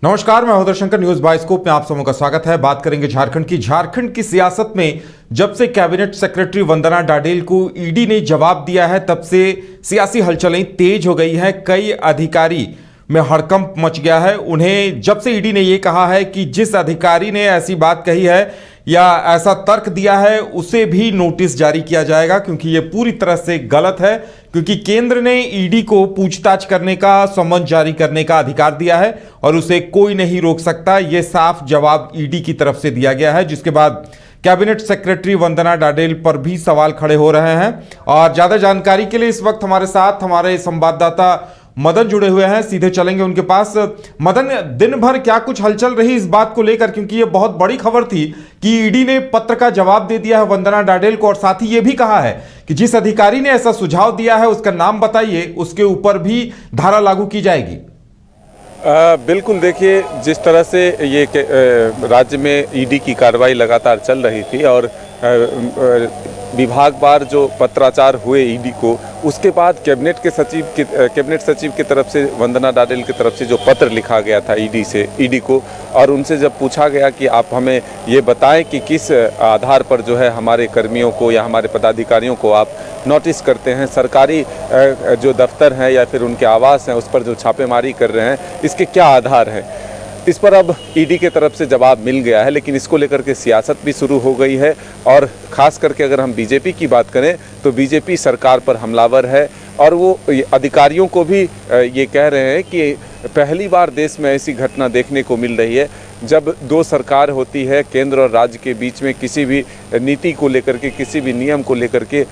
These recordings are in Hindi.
नमस्कार, मैं उदय शंकर, न्यूज बाइस्कोप में आप सबों का स्वागत है। बात करेंगे झारखंड की सियासत में जब से कैबिनेट सेक्रेटरी वंदना डाडेल को ईडी ने जवाब दिया है तब से सियासी हलचलें तेज हो गई हैं। कई अधिकारी में हड़कंप मच गया है। उन्हें जब से ईडी ने यह कहा है कि जिस अधिकारी ने ऐसी बात कही है या ऐसा तर्क दिया है उसे भी नोटिस जारी किया जाएगा, क्योंकि यह पूरी तरह से गलत है। क्योंकि केंद्र ने ईडी को पूछताछ करने का, समन जारी करने का अधिकार दिया है और उसे कोई नहीं रोक सकता। यह साफ जवाब ईडी की तरफ से दिया गया है, जिसके बाद कैबिनेट सेक्रेटरी वंदना डाडेल पर भी सवाल खड़े हो रहे हैं। और ज्यादा जानकारी के लिए इस वक्त हमारे साथ हमारे संवाददाता मदन जुड़े हुए हैं, सीधे चलेंगे उनके पास। मदन, दिन भर क्या कुछ हलचल रही इस बात को लेकर, क्योंकि ये बहुत बड़ी खबर थी कि ईडी ने पत्र का जवाब दे दिया है वंदना डाडेल को, और साथ ही ये भी कहा है कि जिस अधिकारी ने ऐसा सुझाव दिया है उसका नाम बताइए, उसके ऊपर भी धारा लागू की जाएगी। बिल्कुल, देखिए जिस तरह से ये राज्य में ईडी की कार्रवाई लगातार चल रही थी और विभागवार जो पत्राचार हुए ईडी को, उसके बाद कैबिनेट सचिव की तरफ से वंदना डाडेल की तरफ से जो पत्र लिखा गया था ईडी को, और उनसे जब पूछा गया कि आप हमें ये बताएं कि किस आधार पर जो है हमारे कर्मियों को या हमारे पदाधिकारियों को आप नोटिस करते हैं, सरकारी जो दफ्तर हैं या फिर उनके आवास हैं उस पर जो छापेमारी कर रहे हैं, इसके क्या आधार हैं। इस पर अब ईडी के तरफ से जवाब मिल गया है, लेकिन इसको लेकर के सियासत भी शुरू हो गई है। और ख़ास करके अगर हम बीजेपी की बात करें तो बीजेपी सरकार पर हमलावर है और वो अधिकारियों को भी ये कह रहे हैं कि पहली बार देश में ऐसी घटना देखने को मिल रही है जब दो सरकार होती है, केंद्र और राज्य के बीच में किसी भी नीति को लेकर के, किसी भी नियम को लेकर के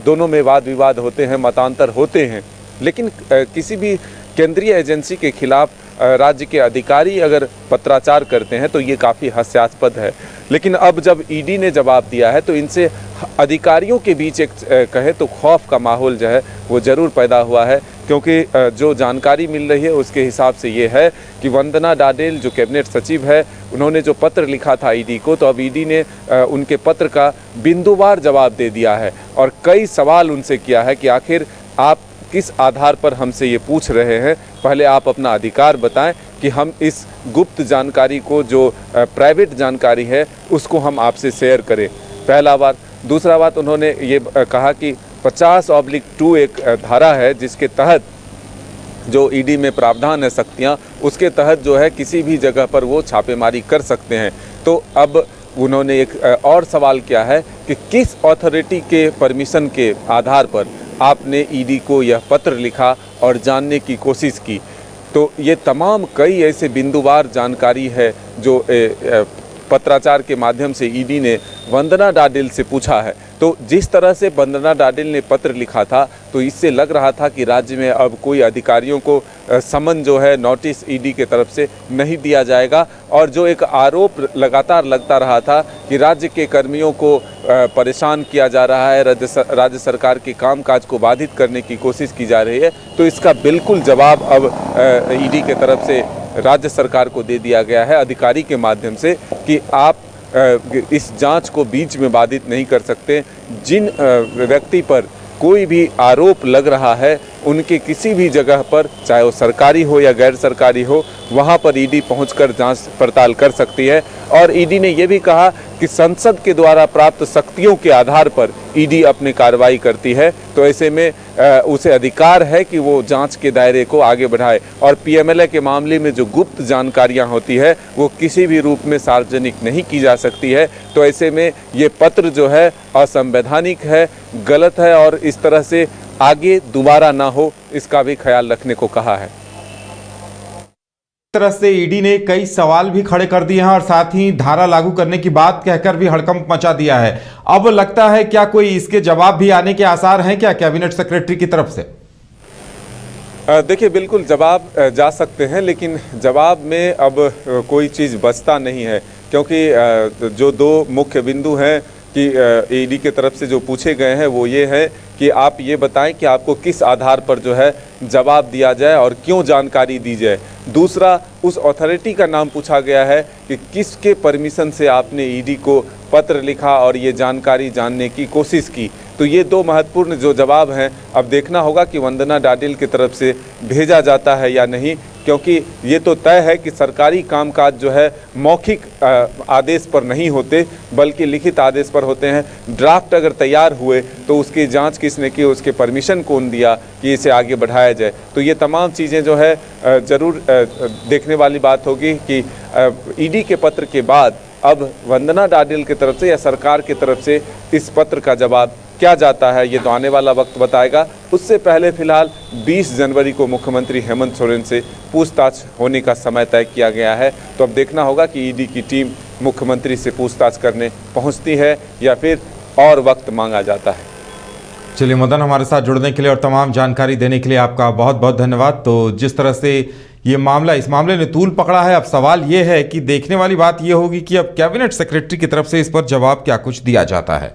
दोनों में वाद विवाद होते हैं, मतांतर होते हैं, लेकिन किसी भी केंद्रीय एजेंसी के खिलाफ राज्य के अधिकारी अगर पत्राचार करते हैं तो ये काफ़ी हास्यास्पद है। लेकिन अब जब ईडी ने जवाब दिया है तो इनसे अधिकारियों के बीच एक कहे तो खौफ का माहौल जो है वो ज़रूर पैदा हुआ है, क्योंकि जो जानकारी मिल रही है उसके हिसाब से ये है कि वंदना डाडेल जो कैबिनेट सचिव है, उन्होंने जो पत्र लिखा था ईडी को, तो अब ईडी ने उनके पत्र का बिंदुवार जवाब दे दिया है और कई सवाल उनसे किया है कि आखिर आप किस आधार पर हमसे ये पूछ रहे हैं, पहले आप अपना अधिकार बताएं कि हम इस गुप्त जानकारी को, जो प्राइवेट जानकारी है, उसको हम आपसे शेयर करें, पहला बात। दूसरा बात, उन्होंने ये कहा कि 50/2 एक धारा है जिसके तहत जो ईडी में प्रावधान है शक्तियाँ, उसके तहत जो है किसी भी जगह पर वो छापेमारी कर सकते हैं। तो अब उन्होंने एक और सवाल किया है कि किस अथॉरिटी के परमिशन के आधार पर आपने ईडी को यह पत्र लिखा और जानने की कोशिश की। तो ये तमाम कई ऐसे बिंदुवार जानकारी है जो पत्राचार के माध्यम से ईडी ने वंदना डाडेल से पूछा है। तो जिस तरह से वंदना डाडेल ने पत्र लिखा था तो इससे लग रहा था कि राज्य में अब कोई अधिकारियों को समन जो है, नोटिस ईडी के तरफ से नहीं दिया जाएगा। और जो एक आरोप लगातार लगता रहा था कि राज्य के कर्मियों को परेशान किया जा रहा है, राज्य सरकार के कामकाज को बाधित करने की कोशिश की जा रही है, तो इसका बिल्कुल जवाब अब ईडी के तरफ से राज्य सरकार को दे दिया गया है अधिकारी के माध्यम से कि आप इस जांच को बीच में बाधित नहीं कर सकते। जिन व्यक्ति पर कोई भी आरोप लग रहा है उनके किसी भी जगह पर, चाहे वो सरकारी हो या गैर सरकारी हो, वहाँ पर ईडी पहुंचकर जांच पड़ताल कर सकती है। और ईडी ने यह भी कहा कि संसद के द्वारा प्राप्त शक्तियों के आधार पर ईडी अपनी कार्रवाई करती है, तो ऐसे में उसे अधिकार है कि वो जांच के दायरे को आगे बढ़ाए। और पीएमएलए के मामले में जो गुप्त जानकारियां होती है वो किसी भी रूप में सार्वजनिक नहीं की जा सकती है। तो ऐसे में ये पत्र जो है असंवैधानिक है, गलत है और इस तरह से आगे दोबारा ना हो, इसका भी ख्याल रखने को कहा है। तरह से ईडी ने कई सवाल भी खड़े कर दिए हैं और साथ ही धारा लागू करने की बात कहकर भी हड़कंप मचा दिया है। अब लगता है क्या कोई इसके जवाब भी आने के आसार हैं क्या कैबिनेट सेक्रेटरी की तरफ से? देखिए, बिल्कुल जवाब जा सकते हैं, लेकिन जवाब में अब कोई चीज़ बचता नहीं है, क्योंकि जो दो मुख्य बिंदु हैं कि ईडी के तरफ से जो पूछे गए हैं वो ये है कि आप ये बताएं कि आपको किस आधार पर जो है जवाब दिया जाए और क्यों जानकारी दी जाए। दूसरा, उस अथॉरिटी का नाम पूछा गया है कि किसके परमिशन से आपने ईडी को पत्र लिखा और ये जानकारी जानने की कोशिश की। तो ये दो महत्वपूर्ण जो जवाब हैं, अब देखना होगा कि वंदना डाडेल की तरफ से भेजा जाता है या नहीं, क्योंकि ये तो तय है कि सरकारी कामकाज जो है मौखिक आदेश पर नहीं होते बल्कि लिखित आदेश पर होते हैं। ड्राफ्ट अगर तैयार हुए तो उसकी जांच किसने की, उसके परमिशन कौन दिया कि इसे आगे बढ़ाया जाए। तो ये तमाम चीज़ें जो है ज़रूर देखने वाली बात होगी कि ईडी के पत्र के बाद अब वंदना डाडेल की तरफ से या सरकार की तरफ से इस पत्र का जवाब क्या जाता है, ये तो आने वाला वक्त बताएगा। उससे पहले फिलहाल 20 जनवरी को मुख्यमंत्री हेमंत सोरेन से पूछताछ होने का समय तय किया गया है। तो अब देखना होगा कि ईडी की टीम मुख्यमंत्री से पूछताछ करने पहुंचती है या फिर और वक्त मांगा जाता है। चलिए मदन, हमारे साथ जुड़ने के लिए और तमाम जानकारी देने के लिए आपका बहुत बहुत धन्यवाद। तो जिस तरह से ये मामला, इस मामले ने तूल पकड़ा है, अब सवाल ये है कि देखने वाली बात ये होगी कि अब कैबिनेट सेक्रेटरी की तरफ से इस पर जवाब क्या कुछ दिया जाता है।